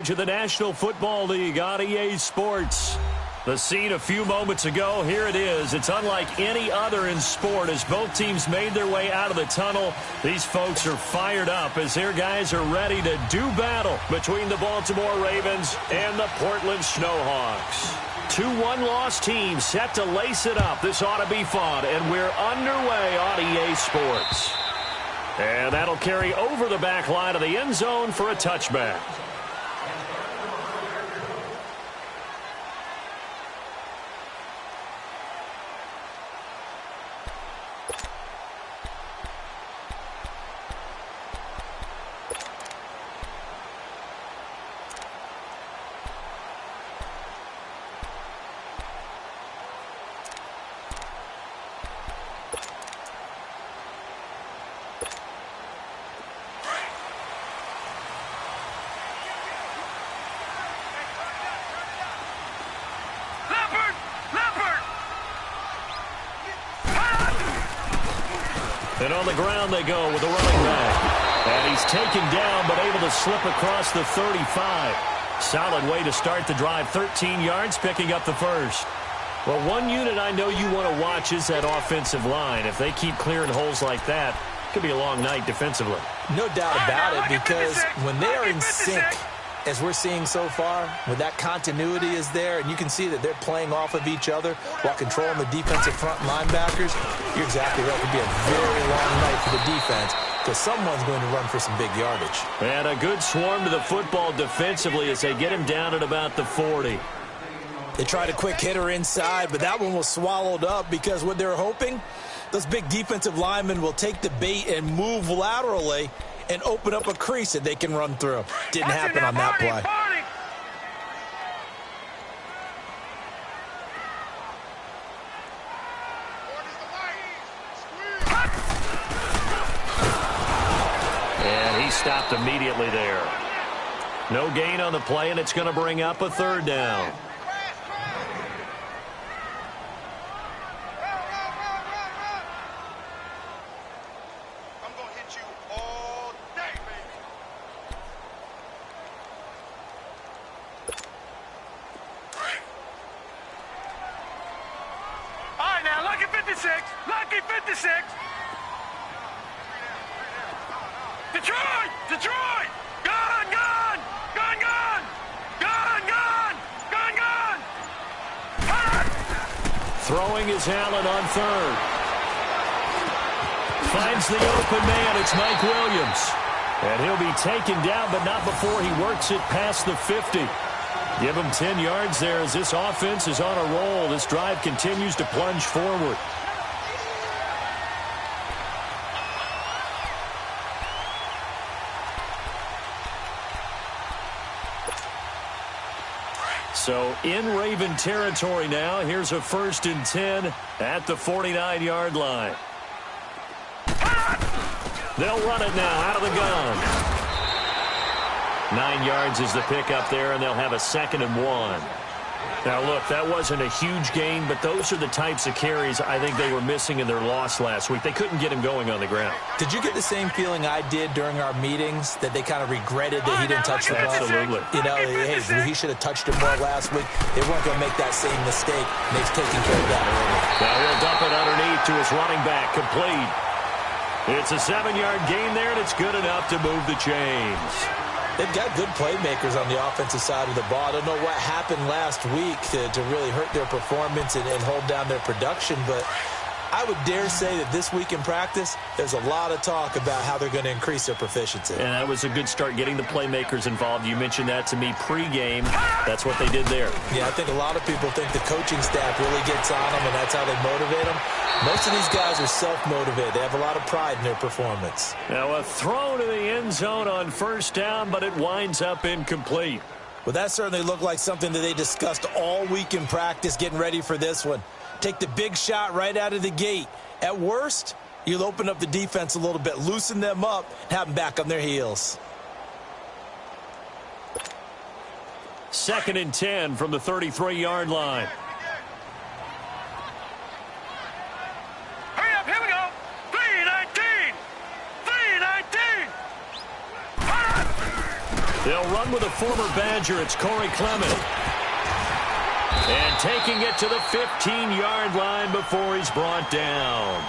coverage of the National Football League on EA Sports. The scene a few moments ago, here it is. It's unlike any other in sport as both teams made their way out of the tunnel. These folks are fired up as their guys are ready to do battle between the Baltimore Ravens and the Portland Snowhawks. Two one-loss teams set to lace it up. This ought to be fun, and we're underway on EA Sports. And that'll carry over the back line of the end zone for a touchback. And on the ground they go with the running back. And he's taken down but able to slip across the 35. Solid way to start the drive. 13 yards, picking up the first. Well, one unit I know you want to watch is that offensive line. If they keep clearing holes like that, it could be a long night defensively. No doubt about it, because when they are in sync, as we're seeing so far, when that continuity is there, and you can see that they're playing off of each other while controlling the defensive front linebackers, you're exactly right. It could be a very long night for the defense because someone's going to run for some big yardage. And a good swarm to the football defensively as they get him down at about the 40. They tried a quick hitter inside, but that one was swallowed up because what they're hoping, those big defensive linemen will take the bait and move laterally and open up a crease that they can run through. Didn't happen on that play. And he stopped immediately there. No gain on the play, and it's going to bring up a third down. Throwing is Allen on third. Finds the open man. It's Mike Williams. And he'll be taken down, but not before he works it past the 50. Give him 10 yards there as this offense is on a roll. This drive continues to plunge forward. So in Raven territory now. Here's a 1st and 10 at the 49-yard line. They'll run it now out of the gun. 9 yards is the pickup there, and they'll have a 2nd and 1. Now, look, that wasn't a huge gain, but those are the types of carries I think they were missing in their loss last week. They couldn't get him going on the ground. Did you get the same feeling I did during our meetings, that they kind of regretted that he didn't touch the ball? Absolutely. You know, hey, he should have touched it more last week. They weren't going to make that same mistake, and they've taken care of that already. Now he'll dump it underneath to his running back, complete. It's a 7-yard gain there, and it's good enough to move the chains. They've got good playmakers on the offensive side of the ball. I don't know what happened last week to really hurt their performance and hold down their production, but I would dare say that this week in practice, there's a lot of talk about how they're going to increase their proficiency. And that was a good start, getting the playmakers involved. You mentioned that to me pregame. That's what they did there. Yeah, I think a lot of people think the coaching staff really gets on them, and that's how they motivate them. Most of these guys are self-motivated. They have a lot of pride in their performance. Now a throw to the end zone on 1st down, but it winds up incomplete. Well, that certainly looked like something that they discussed all week in practice, getting ready for this one. Take the big shot right out of the gate. At worst, you'll open up the defense a little bit, loosen them up, and have them back on their heels. 2nd and 10 from the 33-yard line. Hurry up, here we go. 3:19. 3:19. They'll run with a former Badger. It's Corey Clement. And taking it to the 15-yard line before he's brought down.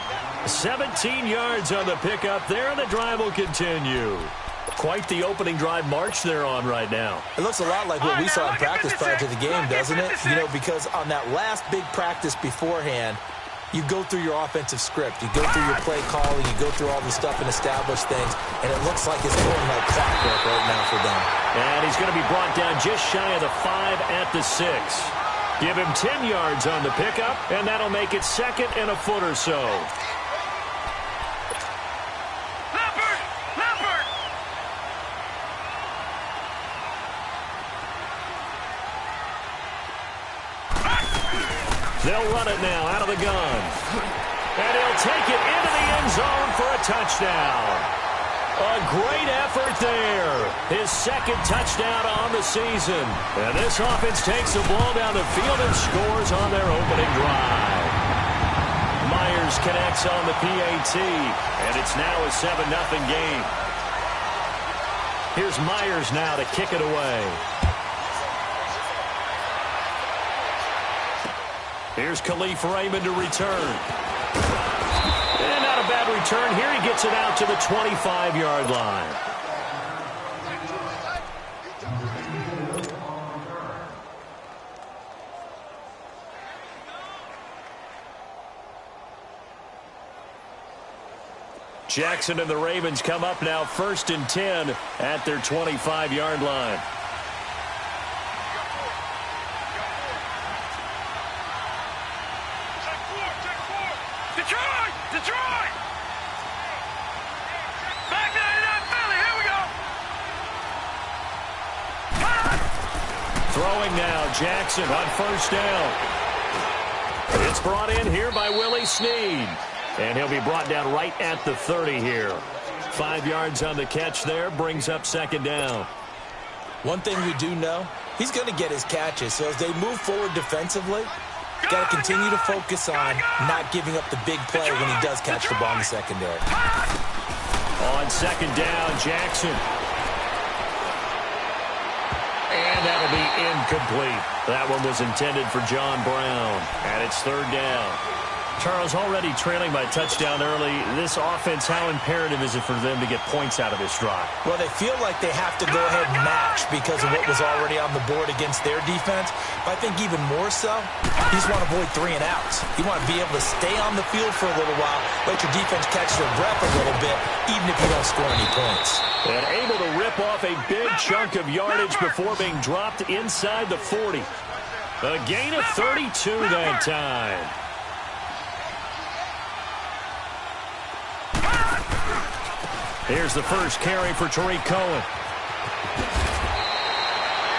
17 yards on the pickup there, and the drive will continue. Quite the opening drive march they're on right now. It looks a lot like what we saw in practice prior to the game, doesn't it? You know, because on that last big practice beforehand, you go through your offensive script, you go through your play calling, you go through all the stuff and establish things, and it looks like it's going like clockwork right now for them. And he's going to be brought down just shy of the 5 at the 6. Give him 10 yards on the pickup, and that'll make it second and a foot or so. They'll run it now out of the gun. And he'll take it into the end zone for a touchdown. A great effort there. His second touchdown on the season. And this offense takes the ball down the field and scores on their opening drive. Myers connects on the PAT, and it's now a 7-0 game. Here's Myers now to kick it away. Here's Khalif Raymond to return. And not a bad return here. He gets it out to the 25-yard line. Jackson and the Ravens come up now 1st and 10 at their 25-yard line. Detroit! Back down in that Philly. Here we go. Throwing now, Jackson on 1st down. It's brought in here by Willie Snead. And he'll be brought down right at the 30 here. 5 yards on the catch there, brings up 2nd down. One thing we do know, he's going to get his catches. So as they move forward defensively, got to continue to focus on not giving up the big play when he does catch the ball in the secondary. On 2nd down, Jackson. And that'll be incomplete. That one was intended for John Brown. And it's 3rd down. Charles, already trailing by touchdown early. This offense, how imperative is it for them to get points out of this drive? Well, they feel like they have to go ahead and match because of what was already on the board against their defense. But I think even more so, you just want to avoid 3 and outs. You want to be able to stay on the field for a little while, let your defense catch their breath a little bit, even if you don't score any points. And able to rip off a big chunk of yardage before being dropped inside the 40. A gain of 32 that time. Here's the first carry for Tariq Cohen.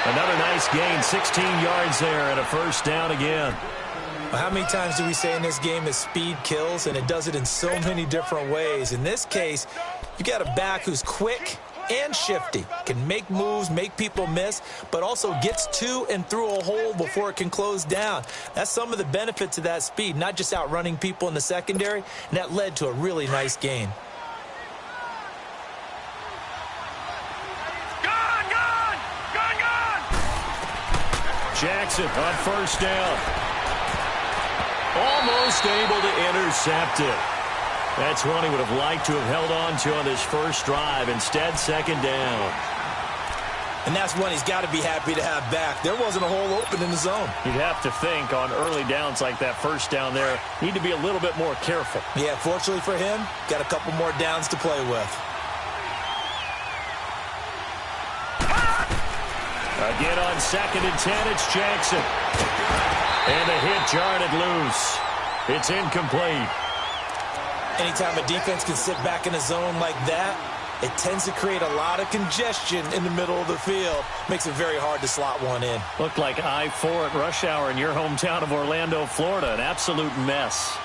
Another nice gain, 16 yards there, and a 1st down again. Well, how many times do we say in this game that speed kills, and it does it in so many different ways? In this case, you got a back who's quick and shifty, can make moves, make people miss, but also gets to and through a hole before it can close down. That's some of the benefits of that speed, not just outrunning people in the secondary, and that led to a really nice gain. Jackson on 1st down. Almost able to intercept it. That's one he would have liked to have held on to on this first drive. Instead, 2nd down. And that's one he's got to be happy to have back. There wasn't a hole open in the zone. You'd have to think on early downs like that 1st down there, need to be a little bit more careful. Yeah, fortunately for him, got a couple more downs to play with. Again on 2nd and 10, it's Jackson. And the hit jarred it loose. It's incomplete. Anytime a defense can sit back in a zone like that, it tends to create a lot of congestion in the middle of the field. Makes it very hard to slot one in. Looked like I-4 at rush hour in your hometown of Orlando, Florida. An absolute mess.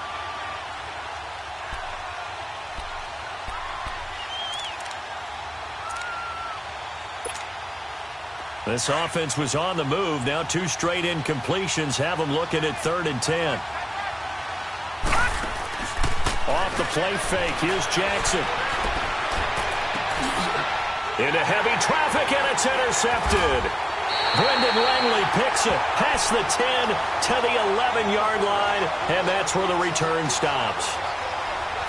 This offense was on the move. Now 2 straight incompletions have them looking at 3rd and 10. Off the play fake. Here's Jackson. Into heavy traffic, and it's intercepted. Brendan Langley picks it past the 10 to the 11-yard line, and that's where the return stops.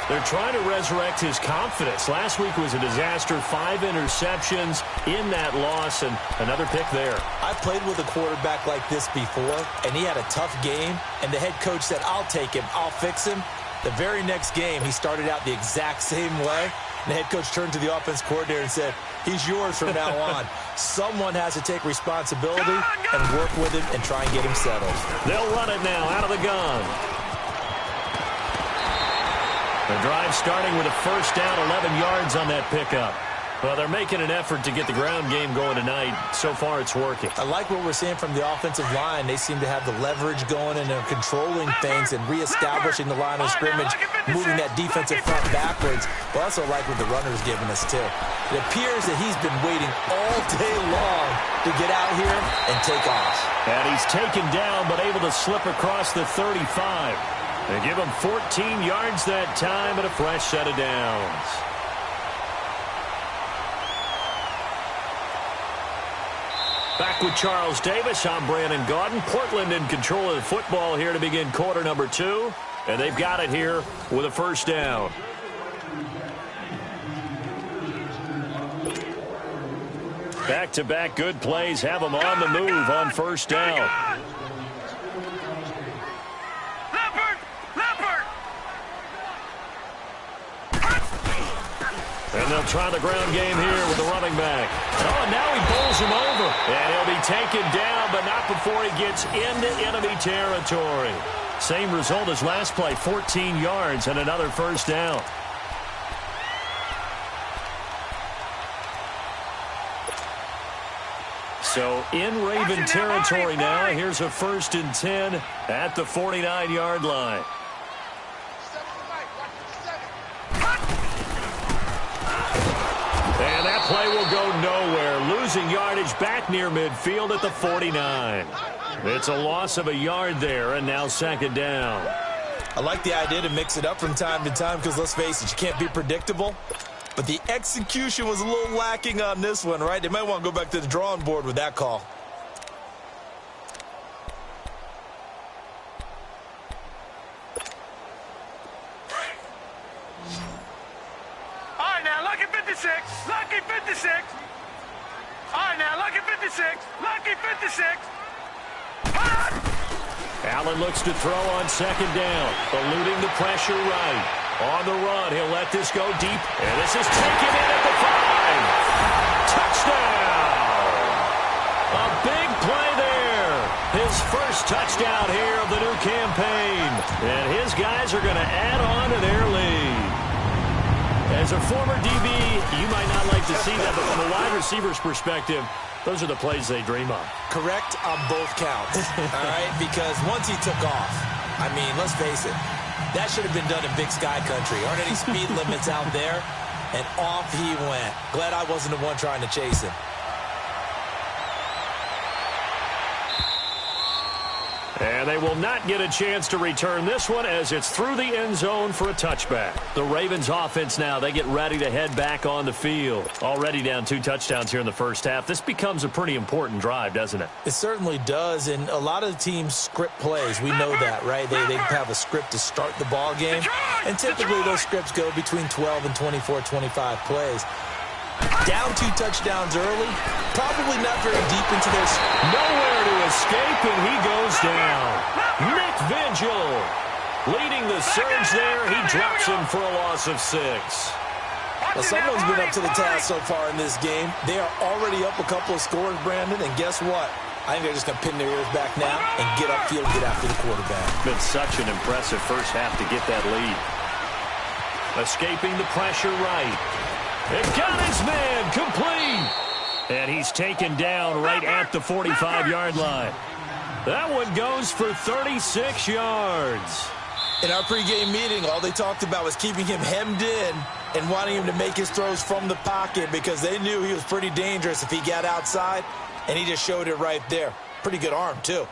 They're trying to resurrect his confidence. Last week was a disaster, 5 interceptions in that loss, and another pick there. I've played with a quarterback like this before, and he had a tough game, and the head coach said, I'll take him, I'll fix him. The very next game, he started out the exact same way. The head coach turned to the offense coordinator and said, he's yours from now on. Someone has to take responsibility and work with him and try and get him settled. They'll run it now out of the gun. The drive starting with a first down, 11 yards on that pickup. Well, they're making an effort to get the ground game going tonight. So far, it's working. I like what we're seeing from the offensive line. They seem to have the leverage going, and they're controlling things and reestablishing the line of scrimmage, moving that defensive front backwards. But I also like what the runner's giving us, too. It appears that he's been waiting all day long to get out here and take off. And he's taken down, but able to slip across the 35. They give him 14 yards that time and a fresh set of downs. Back with Charles Davis, I'm Brandon Gaudin. Portland in control of the football here to begin quarter number 2. And they've got it here with a first down. Back-to-back good plays have them on the move on first down. And they'll try the ground game here with the running back. Oh, and now he bowls him over. And he'll be taken down, but not before he gets into enemy territory. Same result as last play, 14 yards and another first down. So in Raven territory now, here's a 1st and 10 at the 49-yard line. And that play will go nowhere. Losing yardage back near midfield at the 49. It's a loss of a yard there, and now 2nd down. I like the idea to mix it up from time to time because, let's face it, you can't be predictable. But the execution was a little lacking on this one, right? They might want to go back to the drawing board with that call. All right, now, lucky 56. Lucky 56. All right, now, lucky 56. Lucky 56. Allen looks to throw on 2nd down, eluding the pressure right. On the run, he'll let this go deep, and this is taken in at the 5. Touchdown! A big play there. His first touchdown here of the new campaign. And his guys are going to add on to their lead. As a former DB, you might not like to see that, but from a wide receiver's perspective, those are the plays they dream of. Correct on both counts, all right? Because once he took off, I mean, let's face it, that should have been done in Big Sky Country. Aren't any speed limits out there? And off he went. Glad I wasn't the one trying to chase him. And they will not get a chance to return this one as it's through the end zone for a touchback. The Ravens offense now, they get ready to head back on the field. Already down 2 touchdowns here in the first half. This becomes a pretty important drive, doesn't it? It certainly does, and a lot of the teams script plays. We know that, right? They have a script to start the ball game, and typically those scripts go between 12 and 24, 25 plays. Down 2 touchdowns early, probably not very deep into their... Nowhere to escape, and he goes down. Nick Vigil leading the surge there. He drops him for a loss of 6. Well, someone's been up to the task so far in this game. They are already up a couple of scores, Brandon, and guess what? I think they're just going to pin their ears back now and get upfield and get after the quarterback. Been such an impressive first half to get that lead. Escaping the pressure right. It got his man complete. And he's taken down right at the 45-yard line. That one goes for 36 yards. In our pregame meeting, all they talked about was keeping him hemmed in and wanting him to make his throws from the pocket because they knew he was pretty dangerous if he got outside, and he just showed it right there. Pretty good arm, too.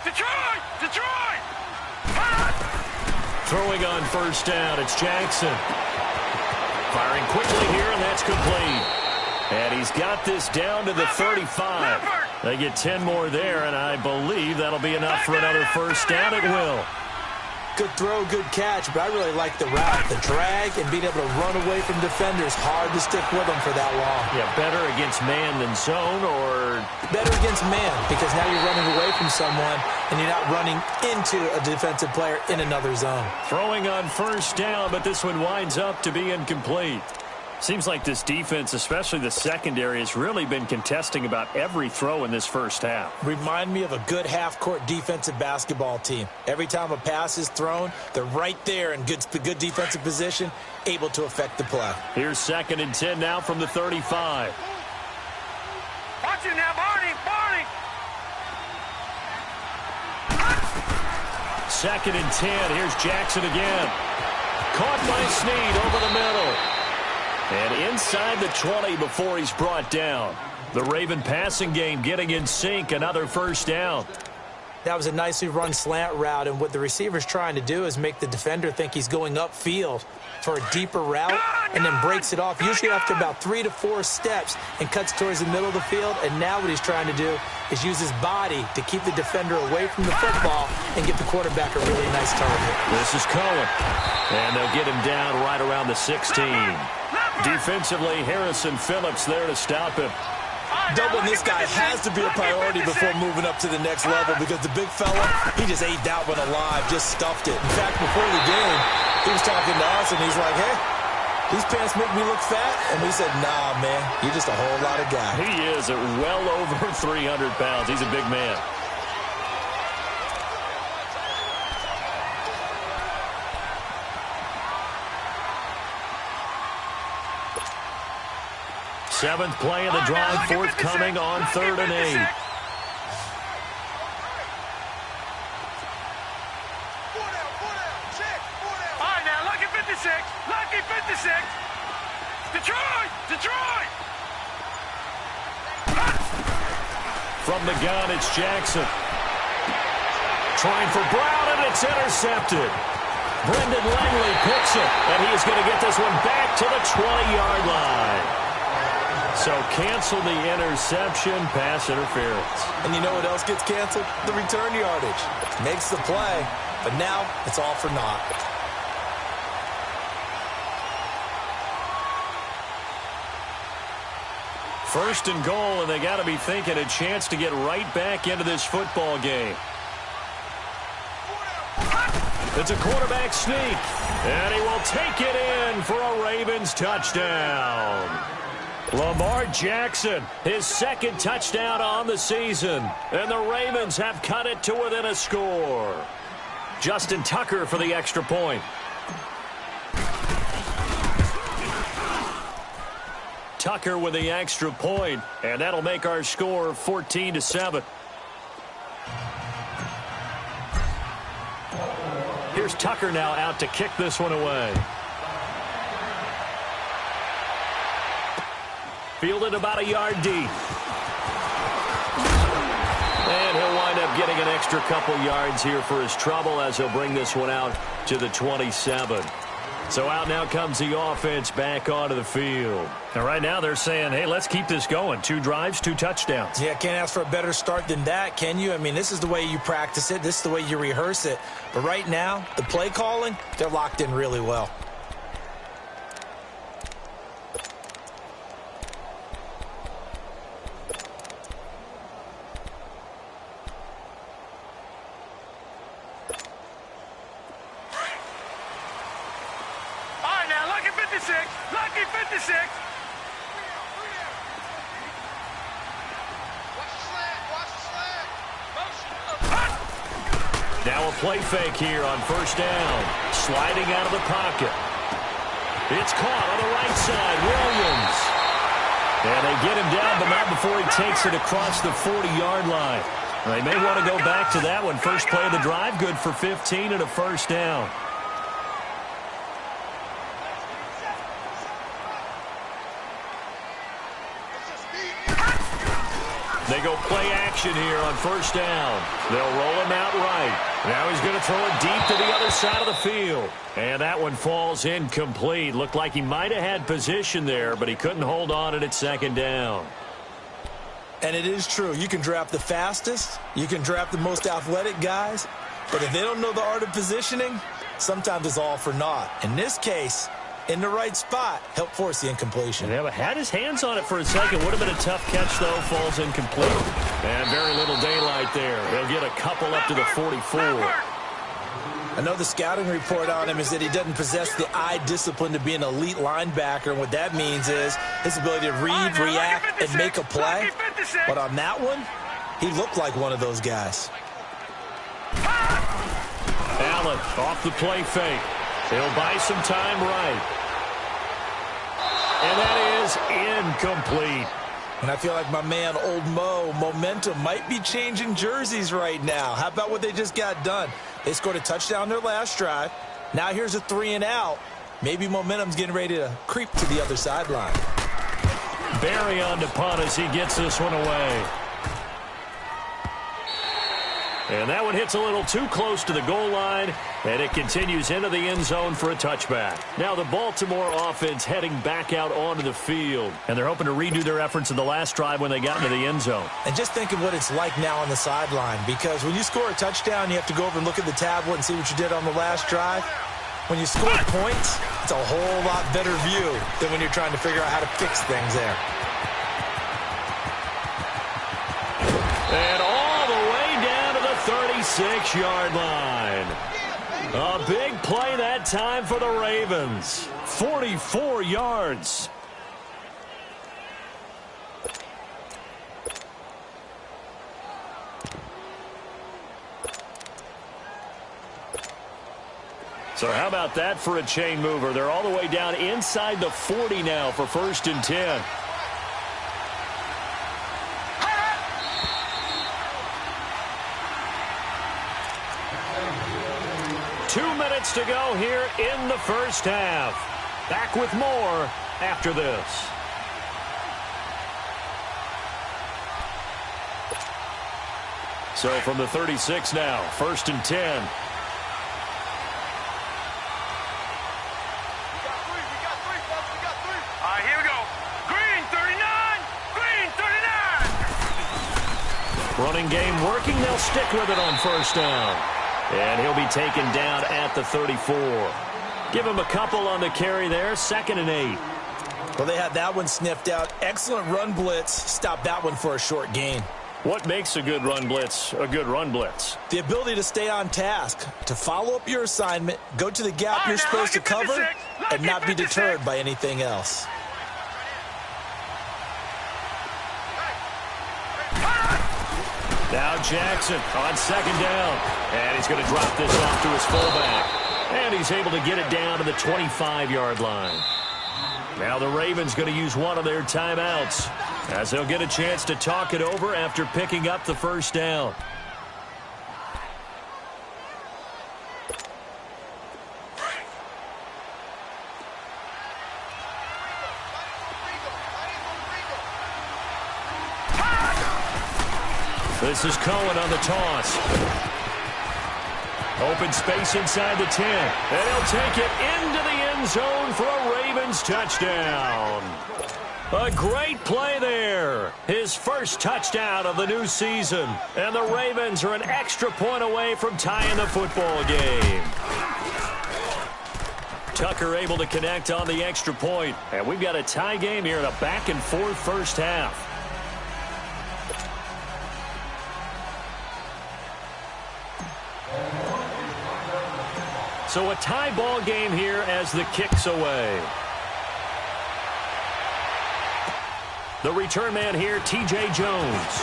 Detroit! Detroit! Throwing on first down, it's Jackson. Firing quickly here, and that's complete. And he's got this down to the 35. They get 10 more there, and I believe that'll be enough for another first down. It will. Good throw, good catch, but I really like the route. The drag and being able to run away from defenders, hard to stick with them for that long. Yeah, better against man than zone, or? Better against man, because now you're running away from someone, and you're not running into a defensive player in another zone. Throwing on first down, but this one winds up to be incomplete. Seems like this defense, especially the secondary, has really been contesting about every throw in this first half. Remind me of a good half-court defensive basketball team. Every time a pass is thrown, they're right there in good defensive position, able to affect the play. Here's 2nd and 10 now from the 35. Watch it now, Barney! Barney! 2nd and 10. Here's Jackson again. Caught by Snead over the middle. And inside the 20 before he's brought down. The Raven passing game getting in sync. Another first down. That was a nicely run slant route, and what the receiver's trying to do is make the defender think he's going upfield for a deeper route and then breaks it off, usually after about 3 to 4 steps, and cuts towards the middle of the field. And now what he's trying to do is use his body to keep the defender away from the football and get the quarterback a really nice target. This is Cohen. And they'll get him down right around the 16. Defensively, Harrison Phillips there to stop him. Doubling this guy has to be a priority before moving up to the next level, because the big fella, he just ate that one alive, just stuffed it. In fact, before the game, he was talking to us, and he's like, hey, these pants make me look fat? And we said, nah, man, you're just a whole lot of guy. He is at well over 300 pounds. He's a big man. Seventh play of the drive, forthcoming on 3rd and 8. All right, now, lucky 56. Lucky 56. Detroit! Detroit! From the gun, it's Jackson. Trying for Brown, and it's intercepted. Brendan Langley picks it, and he is going to get this one back to the 20-yard line. So cancel the interception, pass interference. And you know what else gets canceled? The return yardage. Makes the play, but now it's all for naught. First and goal, and they got to be thinking a chance to get right back into this football game. It's a quarterback sneak, and he will take it in for a Ravens touchdown. Lamar Jackson, his 2nd touchdown on the season, and the Ravens have cut it to within a score. Justin Tucker for the extra point. Tucker with the extra point, and that'll make our score 14-7. Here's Tucker now out to kick this one away. Fielded about a yard deep. And he'll wind up getting an extra couple yards here for his trouble as he'll bring this one out to the 27. So out now comes the offense back onto the field. And right now they're saying, hey, let's keep this going. 2 drives, 2 touchdowns. Yeah, can't ask for a better start than that, can you? I mean, this is the way you practice it. This is the way you rehearse it. But right now, the play calling, they're locked in really well. Lucky 56. Now a play fake here on first down. Sliding out of the pocket. It's caught on the right side. Williams. And they get him down, but not before he takes it across the 40-yard line. They may want to go back to that one. First play of the drive, good for 15 and a first down. They they go play action here on first down. They'll roll him out right. Now he's going to throw it deep to the other side of the field. And that one falls incomplete. Looked like he might have had position there, but he couldn't hold on it at second down. And it is true. You can draft the fastest. You can draft the most athletic guys. But if they don't know the art of positioning, sometimes it's all for naught. In this case, in the right spot, helped force the incompletion. Yeah, but had his hands on it for a second. Would have been a tough catch, though. Falls incomplete. And very little daylight there. He'll get a couple up to the 44. I know the scouting report on him is that he doesn't possess the eye discipline to be an elite linebacker. And what that means is his ability to read, react, and make a play. But on that one, he looked like one of those guys. Allen off the play fake. He'll buy some time right. And that is incomplete. And I feel like my man, Old Mo, momentum might be changing jerseys right now. How about what they just got done? They scored a touchdown their last drive. Now here's a 3-and-out. Maybe momentum's getting ready to creep to the other sideline. Barry on to punt as he gets this one away. And that one hits a little too close to the goal line, and it continues into the end zone for a touchback. Now the Baltimore offense heading back out onto the field, and they're hoping to redo their efforts in the last drive when they got into the end zone. And just think of what it's like now on the sideline, because when you score a touchdown, you have to go over and look at the tablet and see what you did on the last drive. When you score points, it's a whole lot better view than when you're trying to figure out how to fix things there. And all the way down to the 36-yard line. A big play that time for the Ravens. 44 yards. So how about that for a chain mover? They're all the way down inside the 40 now for 1st and 10. To go here in the first half. Back with more after this. So from the 36 now, 1st and 10. We got three, folks. We got three. All right, here we go. Green 39. Green 39. Running game working. They'll stick with it on 1st down. And he'll be taken down at the 34. Give him a couple on the carry there. 2nd and 8. Well, they had that one sniffed out. Excellent run blitz. Stop that one for a short gain. What makes a good run blitz a good run blitz? The ability to stay on task, to follow up your assignment, go to the gap you're supposed to cover, and not be deterred by anything else. Now Jackson on 2nd down. And he's going to drop this off to his fullback. And he's able to get it down to the 25-yard line. Now the Ravens going to use one of their timeouts, as they'll get a chance to talk it over after picking up the 1st down. This is Cohen on the toss. Open space inside the 10. And he'll take it into the end zone for a Ravens touchdown. A great play there. His first touchdown of the new season. And the Ravens are an extra point away from tying the football game. Tucker able to connect on the extra point. And we've got a tie game here in a back-and-forth first half. So a tie ball game here as the kick's away. The return man here, T.J. Jones.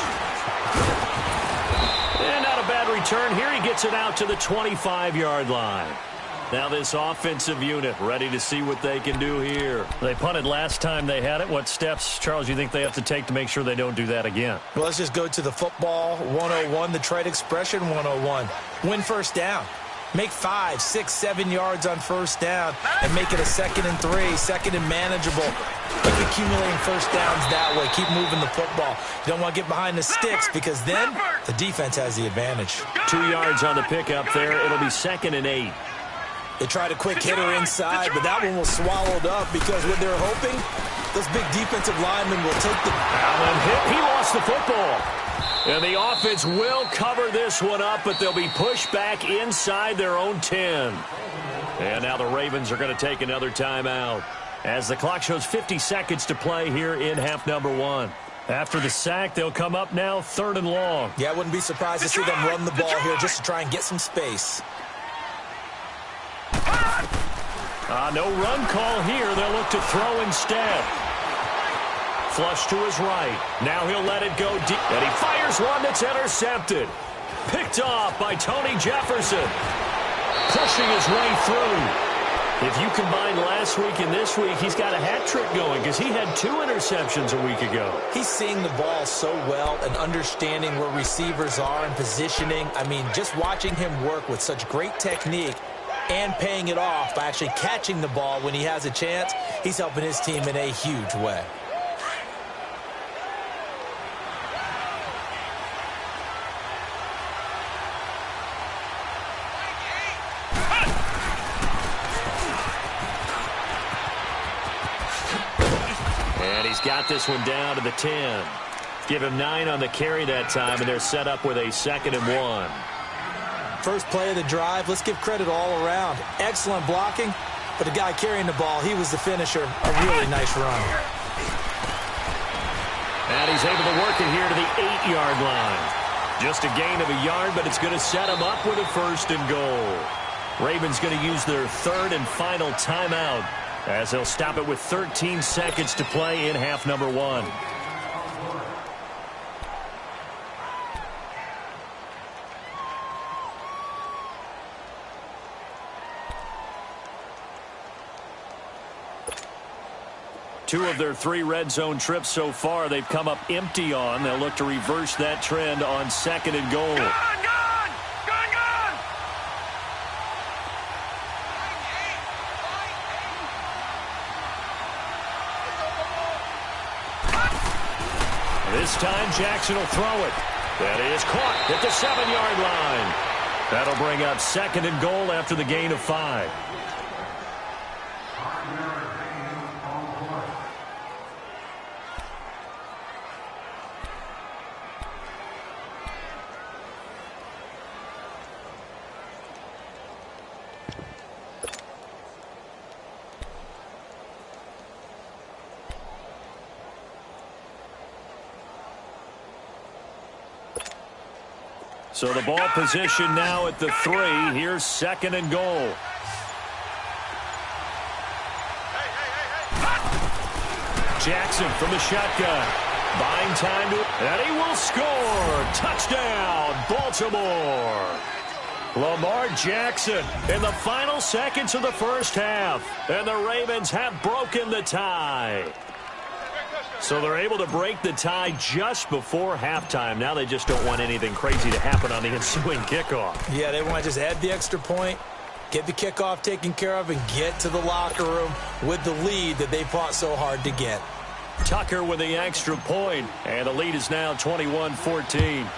And not a bad return here. He gets it out to the 25-yard line. Now this offensive unit ready to see what they can do here. They punted last time they had it. What steps, Charles, do you think they have to take to make sure they don't do that again? Well, let's just go to the football 101, the trade expression 101. Win 1st down. Make 5, 6, 7 yards on first down and make it a 2nd and 3, 2nd and manageable. Keep accumulating first downs that way. Keep moving the football. You don't want to get behind the sticks because then the defense has the advantage. 2 yards on the pickup there. It'll be 2nd and 8. They tried a quick hitter inside, but that one was swallowed up because what they're hoping, those big defensive linemen will take the... Allen hit. He lost the football. And the offense will cover this one up, but they'll be pushed back inside their own 10. And now the Ravens are going to take another timeout as the clock shows 50 seconds to play here in half number 1. After the sack, they'll come up now 3rd and long. Yeah, I wouldn't be surprised to see them run the ball here just to try and get some space. No run call here. They'll look to throw instead. Flush to his right. Now he'll let it go deep. And he fires one that's intercepted. Picked off by Tony Jefferson. Pushing his way through. If you combine last week and this week, he's got a hat trick going because he had 2 interceptions a week ago. He's seeing the ball so well and understanding where receivers are and positioning. I mean, just watching him work with such great technique and paying it off by actually catching the ball when he has a chance, he's helping his team in a huge way. And he's got this one down to the 10. Give him 9 on the carry that time, and they're set up with a 2nd and 1. First play of the drive, let's give credit all around. Excellent blocking, but the guy carrying the ball, he was the finisher. A really nice run. And he's able to work it here to the 8-yard line. Just a gain of a yard, but it's going to set him up with a 1st and goal. Ravens going to use their 3rd and final timeout as they'll stop it with 13 seconds to play in half number 1. Two of their 3 red zone trips so far, they've come up empty on. They'll look to reverse that trend on 2nd and goal. Gone! This time Jackson will throw it. That is caught at the 7-yard line. That'll bring up 2nd and goal after the gain of 5. So the ball position now at the 3. Here's 2nd and goal. Jackson from the shotgun. Buying time to... And he will score. Touchdown, Baltimore. Lamar Jackson in the final seconds of the first half. And the Ravens have broken the tie. So they're able to break the tie just before halftime. Now they just don't want anything crazy to happen on the ensuing kickoff. Yeah, they want to just add the extra point, get the kickoff taken care of, and get to the locker room with the lead that they fought so hard to get. Tucker with the extra point, and the lead is now 21-14.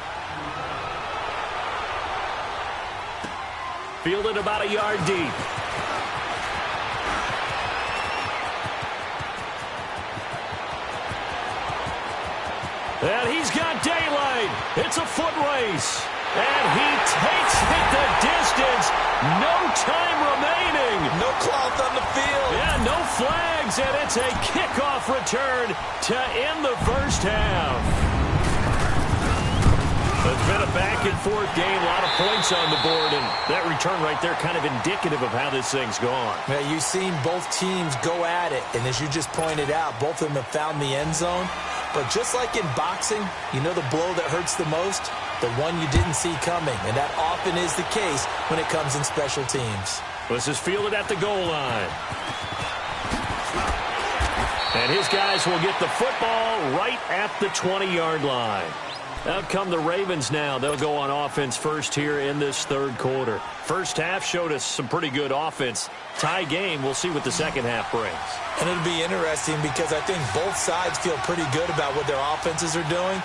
Fielded about a yard deep. And he's got daylight. It's a foot race. And he takes it the distance. No time remaining. No cloth on the field. Yeah, no flags. And it's a kickoff return to end the first half. It's been a back-and-forth game. A lot of points on the board. And that return right there kind of indicative of how this thing's gone. Yeah, you've seen both teams go at it. And as you just pointed out, both of them have found the end zone. But just like in boxing, you know the blow that hurts the most? The one you didn't see coming. And that often is the case when it comes in special teams. This is fielded at the goal line. And his guys will get the football right at the 20-yard line. Out come the Ravens now. They'll go on offense first here in this third quarter. First half showed us some pretty good offense. Tie game. We'll see what the second half brings. And it'll be interesting because I think both sides feel pretty good about what their offenses are doing.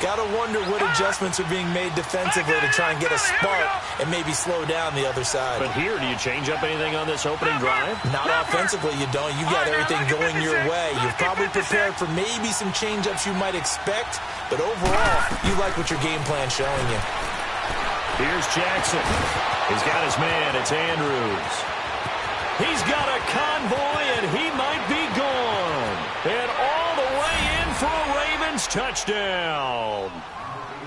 Got to wonder what adjustments are being made defensively to try and get a spark and maybe slow down the other side. But here, do you change up anything on this opening drive? Not offensively, you don't. You got everything going your way. You're probably prepared for maybe some change-ups you might expect, but overall, you like what your game plan's showing you. Here's Jackson. He's got his man. It's Andrews. He's got a convoy, and he might be gone. And all the way in for a Ravens touchdown.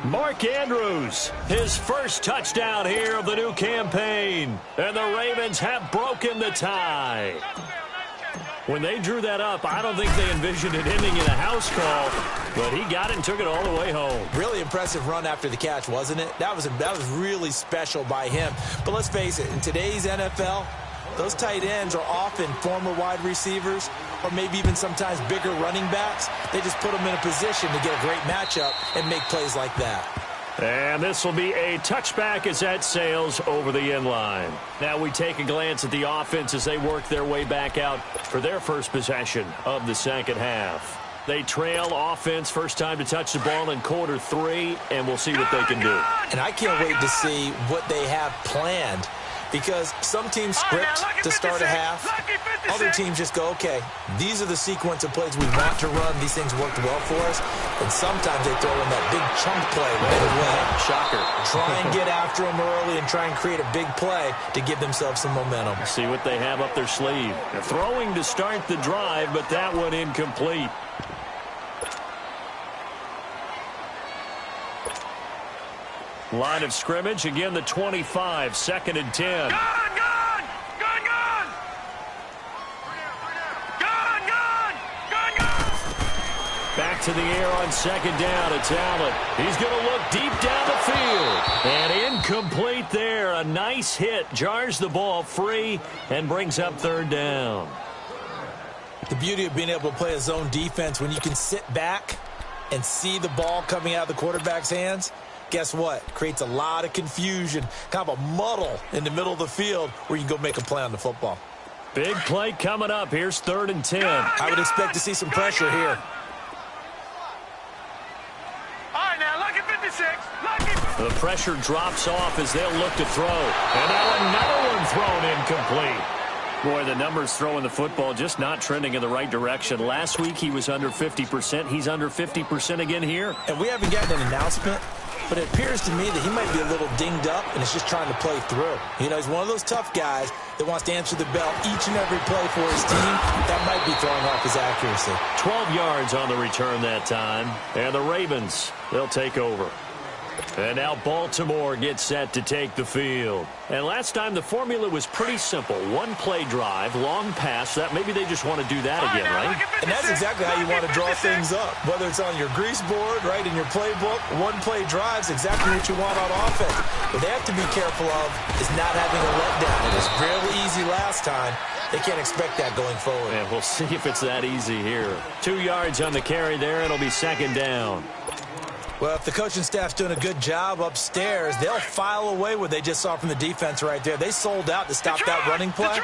Mark Andrews, his first touchdown here of the new campaign. And the Ravens have broken the tie. When they drew that up, I don't think they envisioned it ending in a house call, but he got it and took it all the way home. Really impressive run after the catch, wasn't it? That was really special by him. But let's face it, in today's NFL, those tight ends are often former wide receivers or maybe even sometimes bigger running backs. They just put them in a position to get a great matchup and make plays like that. And this will be a touchback as that sails over the end line. Now we take a glance at the offense as they work their way back out for their first possession of the second half. They trail offense, first time to touch the ball in quarter 3, and we'll see what they can do. And I can't wait to see what they have planned. Because some teams script to start a half. Other teams just go, okay, these are the sequence of plays we want to run. These things worked well for us. And sometimes they throw in that big chunk play right away. Shocker. Try and get after them early and try and create a big play to give themselves some momentum. See what they have up their sleeve. They're throwing to start the drive, but that one incomplete. Line of scrimmage, again the 25, 2nd and 10. Gone! Back to the air on 2nd down. It's Allen. He's going to look deep down the field. And incomplete there. A nice hit. Jars the ball free and brings up 3rd down. The beauty of being able to play a zone defense when you can sit back and see the ball coming out of the quarterback's hands. Guess what? Creates a lot of confusion, kind of a muddle in the middle of the field where you can go make a play on the football. Big play coming up. Here's 3rd and 10. I would expect to see some pressure here. All right, now, lucky 56. The pressure drops off as they'll look to throw. And now another one thrown incomplete. Boy, the numbers throwing the football just not trending in the right direction. Last week he was under 50%. He's under 50% again here. And we haven't gotten an announcement, but it appears to me that he might be a little dinged up and is just trying to play through. You know, he's one of those tough guys that wants to answer the bell each and every play for his team. That might be throwing off his accuracy. 12 yards on the return that time. And the Ravens, they'll take over. And now Baltimore gets set to take the field. And last time the formula was pretty simple. One play drive, long pass. That maybe they just want to do that again, right? And that's exactly how you want to draw things up. Whether it's on your grease board, right, in your playbook, one play drive's exactly what you want on offense. What they have to be careful of is not having a letdown. It was real easy last time. They can't expect that going forward. And we'll see if it's that easy here. 2 yards on the carry there. It'll be 2nd down. Well, if the coaching staff's doing a good job upstairs, they'll file away what they just saw from the defense right there. They sold out to stop that running play.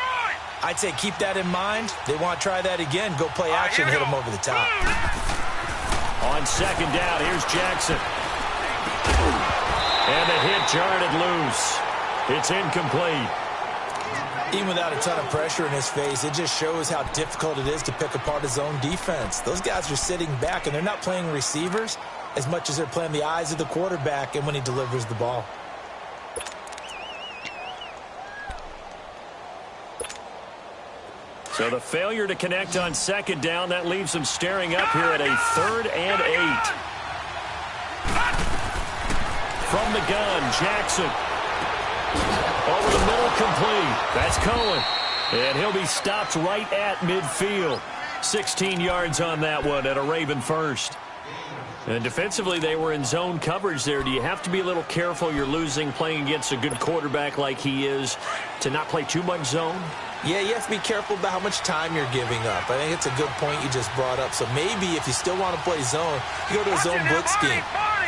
I'd say keep that in mind. They want to try that again. Go play action, hit them over the top. On 2nd down, here's Jackson. And the hit jarred it loose. It's incomplete. Even without a ton of pressure in his face, it just shows how difficult it is to pick apart his own defense. Those guys are sitting back, and they're not playing receivers as much as they're playing the eyes of the quarterback and when he delivers the ball. So the failure to connect on 2nd down, that leaves them staring up here at a 3rd and 8. From the gun, Jackson. Over the middle, complete. That's Cohen. And he'll be stopped right at midfield. 16 yards on that one at a Raven first. And defensively, they were in zone coverage there. Do you have to be a little careful? You're losing, playing against a good quarterback like he is, to not play too much zone? Yeah, you have to be careful about how much time you're giving up. I think it's a good point you just brought up. So maybe if you still want to play zone, you go to a zone blitz scheme.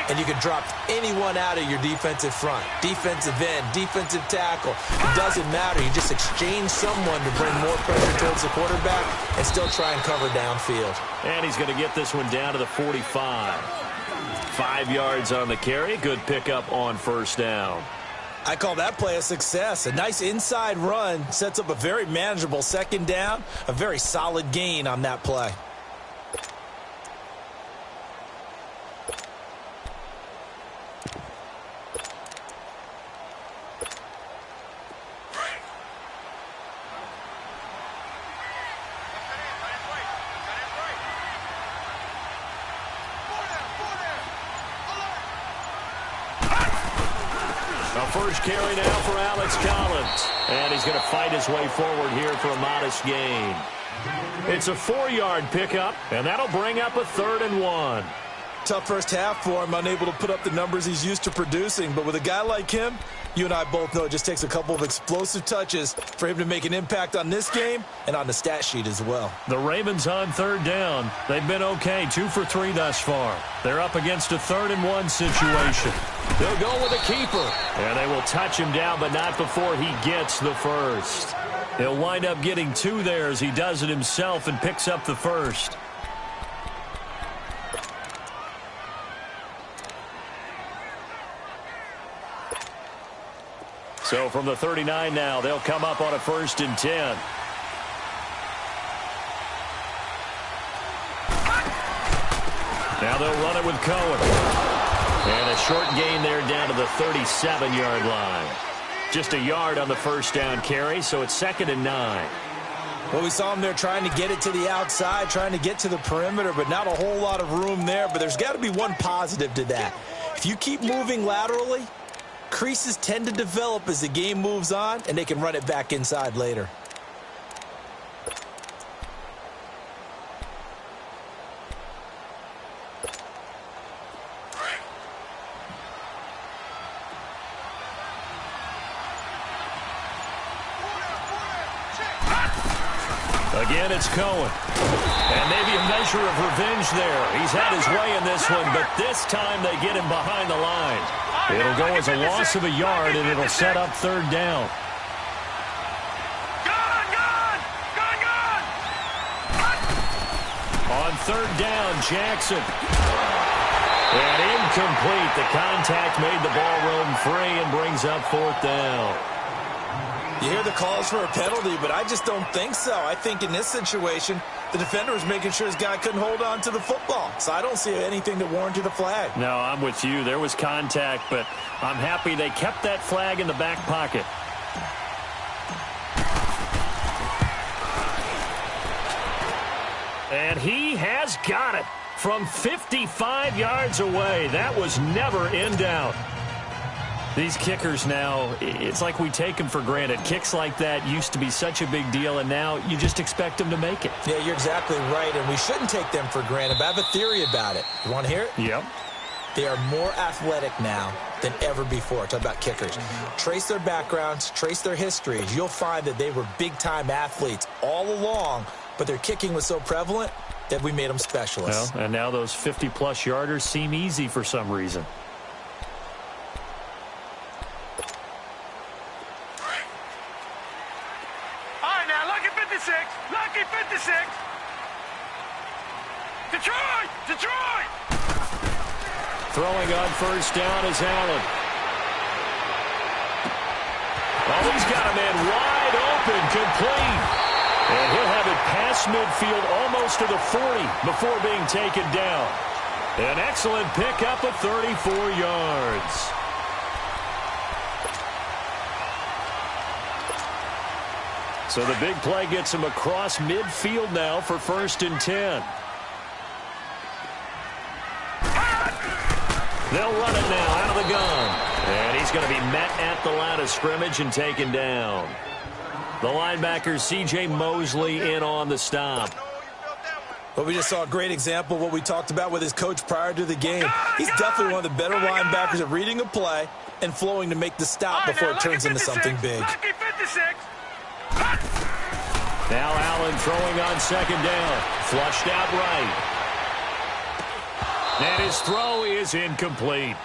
and you can drop anyone out of your defensive front. Defensive end, defensive tackle. It doesn't matter. You just exchange someone to bring more pressure towards the quarterback and still try and cover downfield. And he's going to get this one down to the 45. 5 yards on the carry. Good pickup on first down. I call that play a success. A nice inside run sets up a very manageable second down. A very solid gain on that play. First carry now for Alex Collins. And he's going to fight his way forward here for a modest gain. It's a 4-yard pickup, and that'll bring up a 3rd and 1. Tough first half for him, unable to put up the numbers he's used to producing. But with a guy like him, you and I both know it just takes a couple of explosive touches for him to make an impact on this game and on the stat sheet as well. The Ravens on 3rd down. They've been okay, 2 for 3 thus far. They're up against a 3rd and 1 situation. They'll go with a keeper. And they will touch him down, but not before he gets the first. He'll wind up getting 2 there as he does it himself and picks up the first. So from the 39 now, they'll come up on a 1st and 10. Now they'll run it with Cohen. And a short gain there down to the 37-yard line. Just a yard on the first down carry, so it's 2nd and 9. Well, we saw him there trying to get it to the outside, trying to get to the perimeter, but not a whole lot of room there. But there's got to be one positive to that. If you keep moving laterally, creases tend to develop as the game moves on, and they can run it back inside later. Again, it's Cohen. And maybe a measure of revenge there. He's had his way in this one, but this time they get him behind the line. It'll go as a loss of a yard, and it'll set up 3rd down. On 3rd down, Jackson. And incomplete. The contact made the ball roam free and brings up 4th down. You hear the calls for a penalty, but I just don't think so. I think in this situation, the defender was making sure his guy couldn't hold on to the football. So I don't see anything that warranted a flag. No, I'm with you. There was contact, but I'm happy they kept that flag in the back pocket. And he has got it from 55 yards away. That was never in doubt. These kickers now, it's like we take them for granted. Kicks like that used to be such a big deal, and now you just expect them to make it. Yeah, you're exactly right, and we shouldn't take them for granted, but I have a theory about it. You want to hear it? Yep. They are more athletic now than ever before. Talk about kickers. Trace their backgrounds, trace their histories. You'll find that they were big-time athletes all along, but their kicking was so prevalent that we made them specialists. Well, and now those 50-plus yarders seem easy for some reason. Lucky 56. Detroit! Detroit! Throwing on first down is Allen. Oh, he's got a man wide open, complete. And he'll have it past midfield almost to the 40 before being taken down. An excellent pickup of 34 yards. So the big play gets him across midfield now for 1st and 10. They'll run it now out of the gun. And he's going to be met at the line of scrimmage and taken down. The linebacker, C.J. Mosley, in on the stop. Well, we just saw a great example of what we talked about with his coach prior to the game. He's definitely one of the better linebackers at reading a play and flowing to make the stop before it turns into something big. Now Allen throwing on 2nd down. Flushed out right. And his throw is incomplete.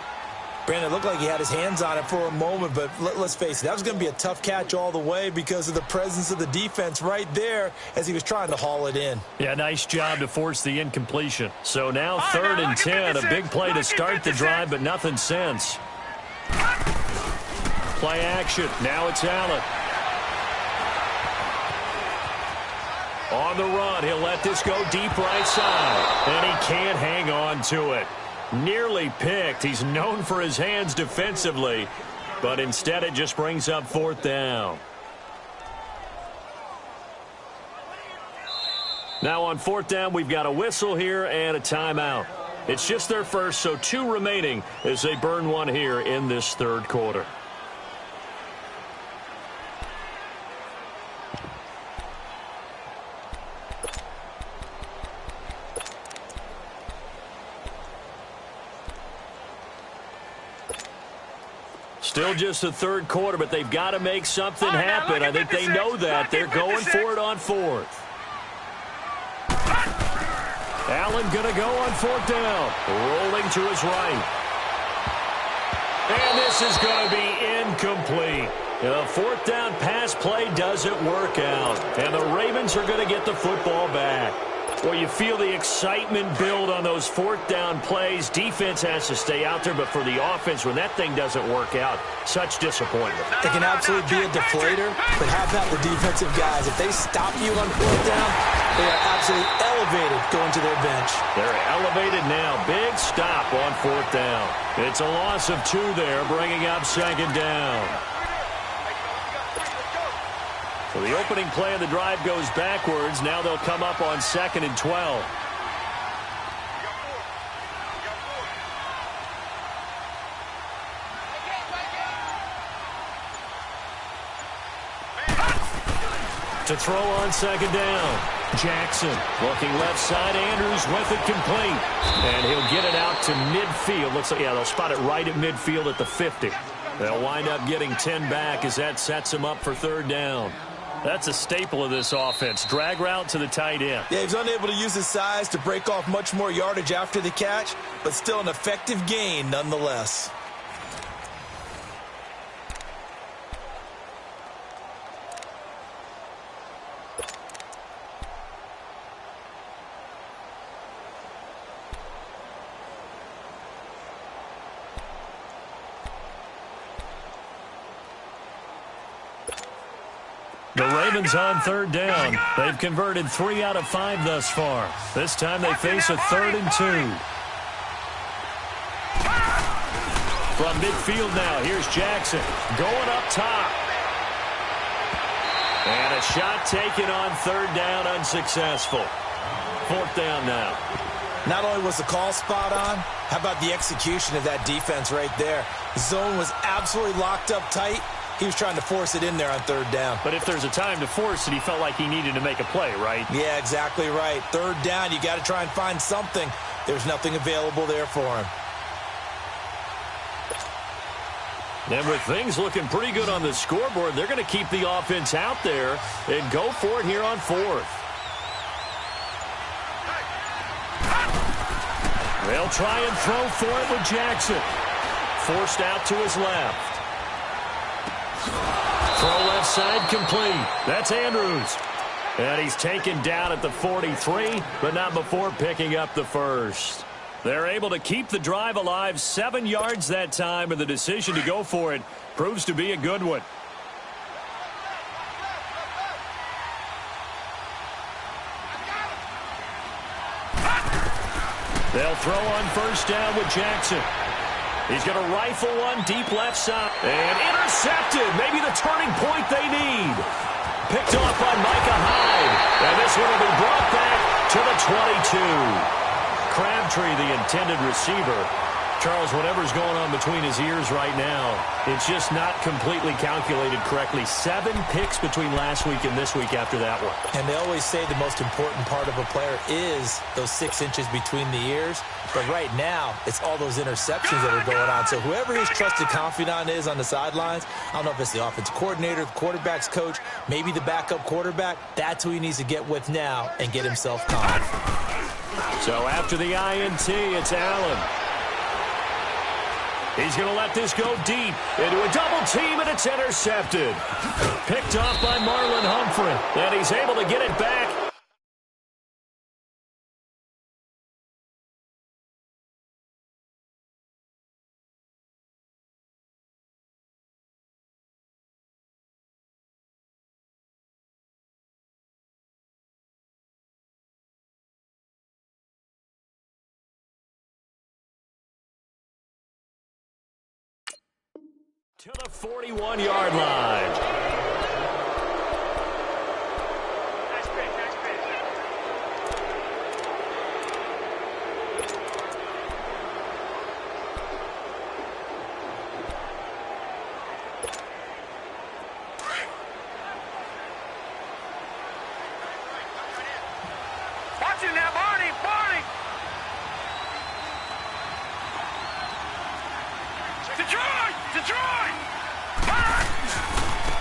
Brandon, it looked like he had his hands on it for a moment, but let's face it, that was going to be a tough catch all the way because of the presence of the defense right there as he was trying to haul it in. Yeah, nice job to force the incompletion. So now 3rd and 10, a big play to start the drive, but nothing since. Play action. Now it's Allen. On the run, he'll let this go deep right side, and he can't hang on to it. Nearly picked. He's known for his hands defensively, but instead it just brings up 4th down. Now on 4th down, we've got a whistle here and a timeout. It's just their first, so 2 remaining as they burn one here in this 3rd quarter. Still just the 3rd quarter, but they've got to make something happen. I think they know that. They're going for it on 4th. Allen going to go on 4th down. Rolling to his right. And this is going to be incomplete. The 4th down pass play doesn't work out. And the Ravens are going to get the football back. Well, you feel the excitement build on those 4th down plays. Defense has to stay out there, but for the offense, when that thing doesn't work out, such disappointment. It can absolutely be a deflator, but how about the defensive guys? If they stop you on 4th down, they are absolutely elevated going to their bench. They're elevated now. Big stop on 4th down. It's a loss of 2 there, bringing up 2nd down. So the opening play of the drive goes backwards. Now they'll come up on 2nd and 12. To throw on 2nd down. Jackson looking left side. Andrews with it complete. And he'll get it out to midfield. Looks like, yeah, they'll spot it right at midfield at the 50. They'll wind up getting 10 back as that sets them up for 3rd down. That's a staple of this offense. Drag route to the tight end. Yeah, he's unable to use his size to break off much more yardage after the catch, but still an effective gain nonetheless. The Ravens on 3rd down. They've converted 3 out of 5 thus far. This time they face a 3rd and 2. From midfield now, here's Jackson going up top. And a shot taken on 3rd down, unsuccessful. 4th down now. Not only was the call spot on, how about the execution of that defense right there? The zone was absolutely locked up tight. He was trying to force it in there on 3rd down. But if there's a time to force it, he felt like he needed to make a play, right? Yeah, exactly right. 3rd down, you got to try and find something. There's nothing available there for him. And with things looking pretty good on the scoreboard, they're going to keep the offense out there and go for it here on 4th. They'll try and throw for it with Jackson. Forced out to his left. Throw left side complete. That's Andrews. And he's taken down at the 43, but not before picking up the first. They're able to keep the drive alive, 7 yards that time, and the decision to go for it proves to be a good one. They'll throw on 1st down with Jackson. He's going to rifle one deep left side. And intercepted. Maybe the turning point they need. Picked off by Micah Hyde. And this one will be brought back to the 22. Crabtree, the intended receiver. Charles, whatever's going on between his ears right now, it's just not completely calculated correctly. 7 picks between last week and this week after that one. And they always say the most important part of a player is those 6 inches between the ears. But right now, it's all those interceptions that are going on. So whoever his trusted confidant is on the sidelines, I don't know if it's the offensive coordinator, the quarterback's coach, maybe the backup quarterback, that's who he needs to get with now and get himself calm. So after the INT, it's Allen. He's going to let this go deep into a double team, and it's intercepted. Picked off by Marlon Humphrey, and he's able to get it back. To the 41-yard line. Nice pick, nice pick. Watch it now, Barney, Barney. Detroit, Detroit.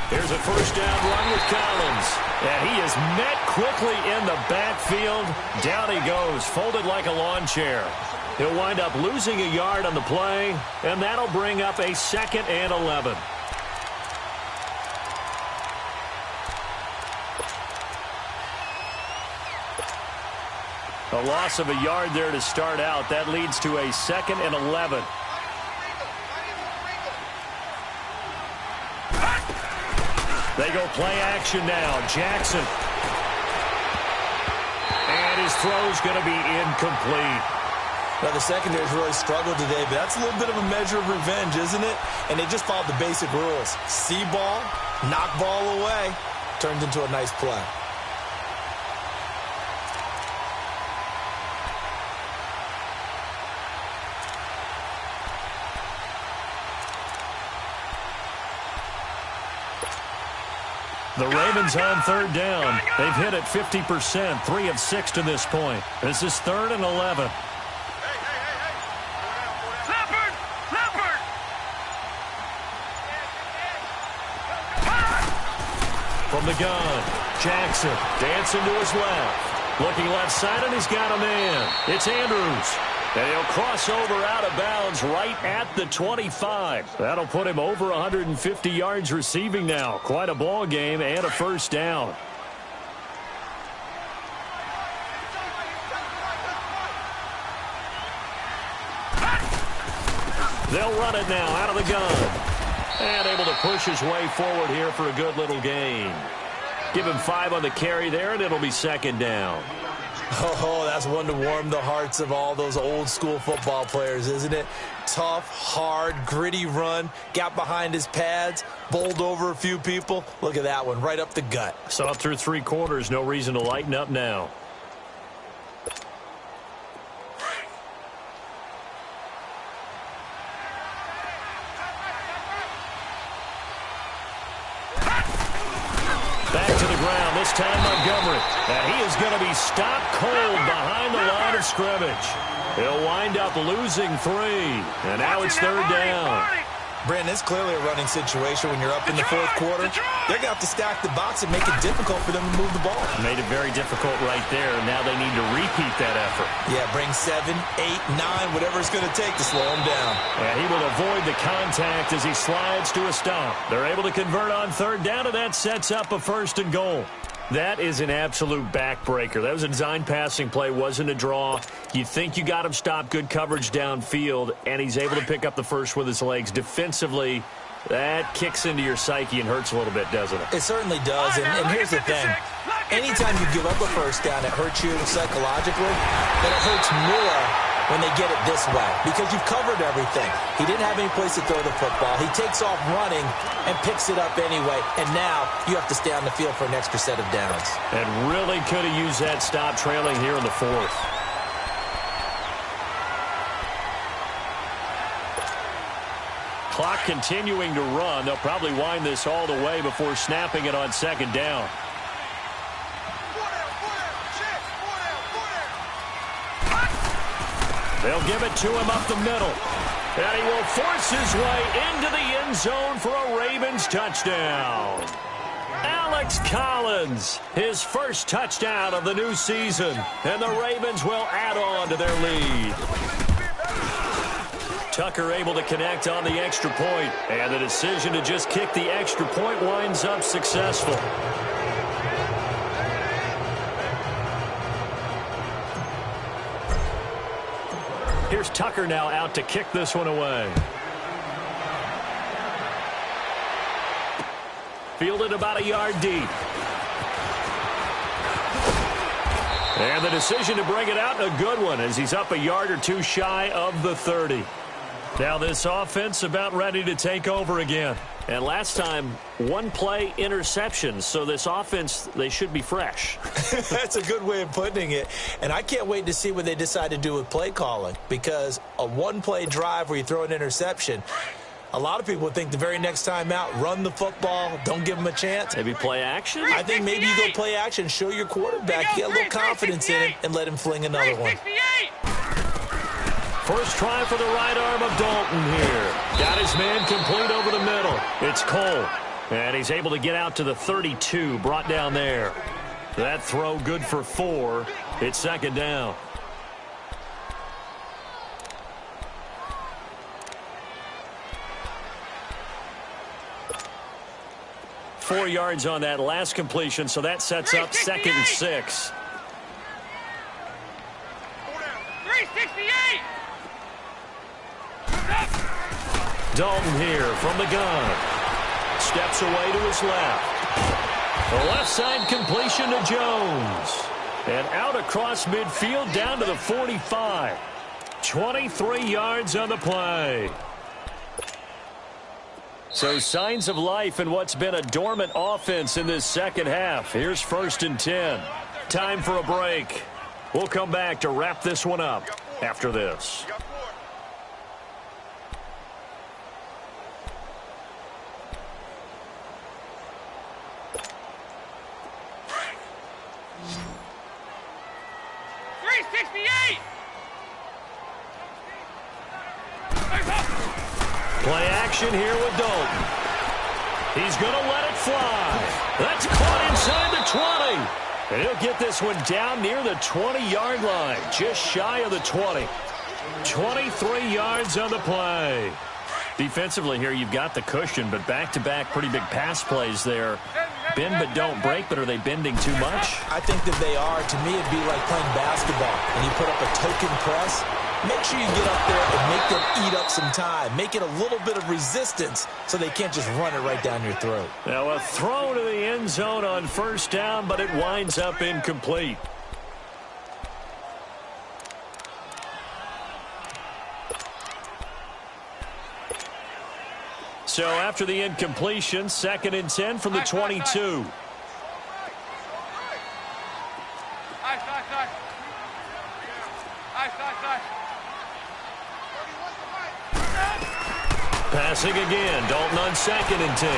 Here's a first down run with Collins. And he is met quickly in the backfield. Down he goes, folded like a lawn chair. He'll wind up losing a yard on the play, and that'll bring up a 2nd and 11. A loss of a yard there to start out. That leads to a 2nd and 11. They go play action now. Jackson. And his throw's going to be incomplete. Now, the secondary's really struggled today, but that's a little bit of a measure of revenge, isn't it? And they just followed the basic rules. See ball, knock ball away. Turns into a nice play. The Ravens on 3rd down. They've hit it 50%, 3 of 6 to this point. This is 3rd and 11. Leopard, Leopard. From the gun, Jackson dancing to his left. Looking left side, and he's got a man. It's Andrews. And he'll cross over out of bounds right at the 25. That'll put him over 150 yards receiving now. Quite a ball game and a first down. They'll run it now out of the gun. And able to push his way forward here for a good little gain. Give him 5 on the carry there, and it'll be 2nd down. Oh, that's one to warm the hearts of all those old-school football players, isn't it? Tough, hard, gritty run, got behind his pads, bowled over a few people. Look at that one, right up the gut. So up through 3 quarters, no reason to lighten up now. This time Montgomery, and he is going to be stopped cold behind the line of scrimmage. He'll wind up losing 3, and now it's 3rd down. Brandon, it's clearly a running situation when you're up in the 4th quarter. They're going to have to stack the box and make it difficult for them to move the ball. Made it very difficult right there. Now they need to repeat that effort. Yeah, bring 7, 8, 9, whatever it's going to take to slow him down. And he will avoid the contact as he slides to a stop. They're able to convert on 3rd down, and that sets up a 1st and goal. That is an absolute backbreaker. That was a design passing play, wasn't a draw. You think you got him stopped, good coverage downfield, and he's able to pick up the first with his legs. Defensively, that kicks into your psyche and hurts a little bit, doesn't it? It certainly does, and here's the thing. Anytime you give up a first down, it hurts you psychologically, but it hurts more when they get it this way because you've covered everything. He didn't have any place to throw the football. He takes off running and picks it up anyway, and now you have to stay on the field for an extra set of downs. And really could have used that stop trailing here in the 4th. Clock continuing to run. They'll probably wind this all the way before snapping it on 2nd down. They'll give it to him up the middle. And he will force his way into the end zone for a Ravens touchdown. Alex Collins, his first touchdown of the new season, and the Ravens will add on to their lead. Tucker able to connect on the extra point, and the decision to just kick the extra point winds up successful. Here's Tucker now out to kick this one away. Fielded about a yard deep. And the decision to bring it out, a good one, as he's up a yard or two shy of the 30. Now this offense about ready to take over again. And last time, one play interception. So this offense, they should be fresh. That's a good way of putting it. And I can't wait to see what they decide to do with play calling. Because a one-play drive where you throw an interception, a lot of people would think the very next time out, run the football, don't give them a chance. Maybe play action? I think maybe you go play action, show your quarterback, get a little confidence in him, and let him fling another one. First try for the right arm of Dalton here. Got his man complete over the middle. It's Cole. And he's able to get out to the 32, brought down there. That throw good for 4. It's second down. Four yards on that last completion, so that sets up 2nd and 6. 368. Dalton here from the gun. Steps away to his left. The left side completion to Jones. And out across midfield down to the 45. 23 yards on the play. So signs of life in what's been a dormant offense in this second half. Here's 1st and 10. Time for a break. We'll come back to wrap this one up after this. Play action here with Dalton. He's going to let it fly. That's caught inside the 20. And he'll get this one down near the 20-yard line, just shy of the 20. 23 yards on the play. Defensively here, you've got the cushion, but back-to-back pretty big pass plays there. Bend but don't break, but are they bending too much? I think that they are. To me, it'd be like playing basketball, and you put up a token press. Make sure you get up there and make them eat up some time. Make it a little bit of resistance so they can't just run it right down your throat. Now a throw to the end zone on first down, but it winds up incomplete. So after the incompletion, 2nd and 10 from the 22. Passing again, Dalton on 2nd and 10.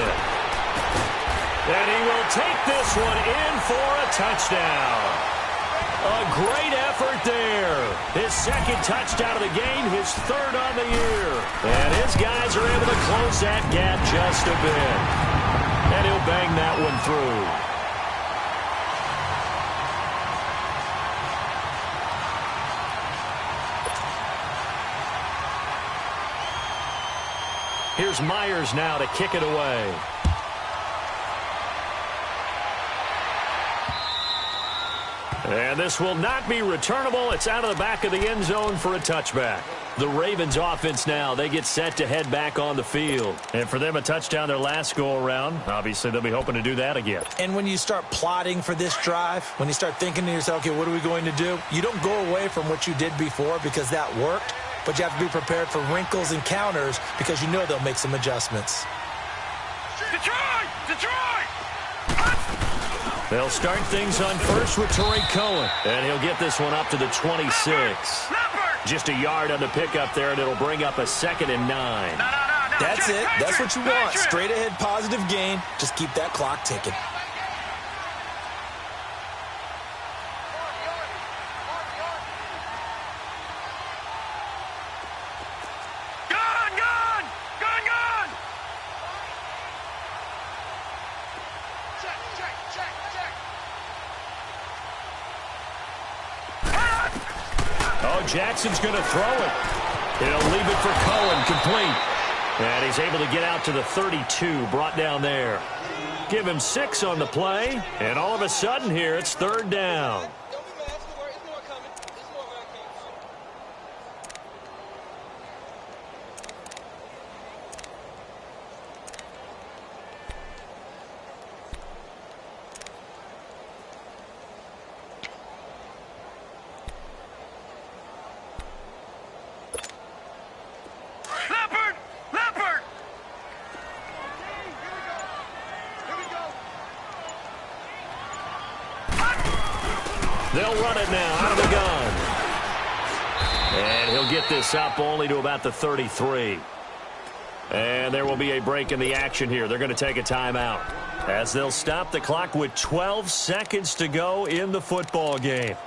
And he will take this one in for a touchdown. A great effort there. His 2nd touchdown of the game, his 3rd on the year. And his guys are able to close that gap just a bit. And he'll bang that one through. Here's Myers now to kick it away. And this will not be returnable. It's out of the back of the end zone for a touchback. The Ravens offense now, they get set to head back on the field. And for them, a touchdown their last go-around. Obviously, they'll be hoping to do that again. And when you start plotting for this drive, when you start thinking to yourself, okay, what are we going to do? You don't go away from what you did before because that worked. But you have to be prepared for wrinkles and counters because you know they'll make some adjustments. Detroit! Detroit! They'll start things on first with Torrey Cohen. And he'll get this one up to the 26. Just a yard on the pickup there, and it'll bring up a 2nd and 9. That's it. That's what you want. Straight ahead positive gain. Just keep that clock ticking. Now Jackson's going to throw it. He'll leave it for Cohen, complete. And he's able to get out to the 32, brought down there. Give him 6 on the play, and all of a sudden here, it's 3rd down. They'll run it now out of the gun. And he'll get this up only to about the 33. And there will be a break in the action here. They're going to take a timeout as they'll stop the clock with 12 seconds to go in the football game.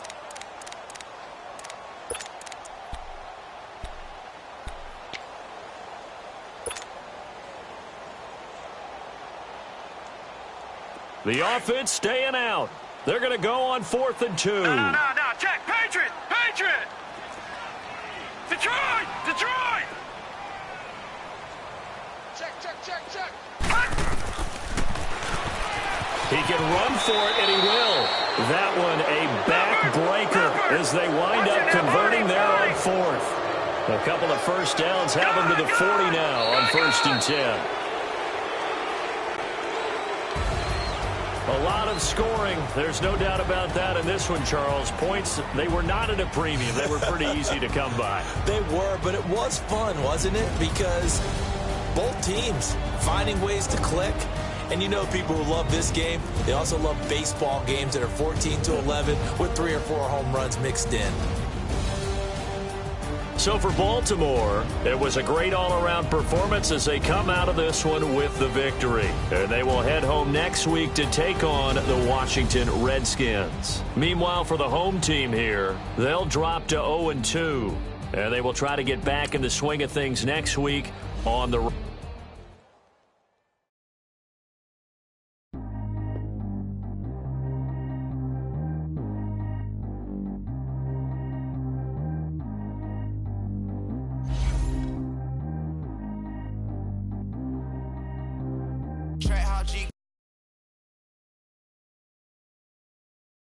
The offense staying out. They're going to go on 4th and 2. No. Check. Patriot. Detroit. Check. He can run for it, and he will. That one a backbreaker as they wind up converting there on 4th. A couple of first downs have them to the 40 now on 1st and 10. A lot of scoring. There's no doubt about that in this one, Charles. Points, they were not at a premium. They were pretty easy to come by. They were, but it was fun, wasn't it? Because both teams finding ways to click. And you know people who love this game, they also love baseball games that are 14-11 with 3 or 4 home runs mixed in. So for Baltimore, it was a great all-around performance as they come out of this one with the victory. And they will head home next week to take on the Washington Redskins. Meanwhile, for the home team here, they'll drop to 0-2. And they will try to get back in the swing of things next week on the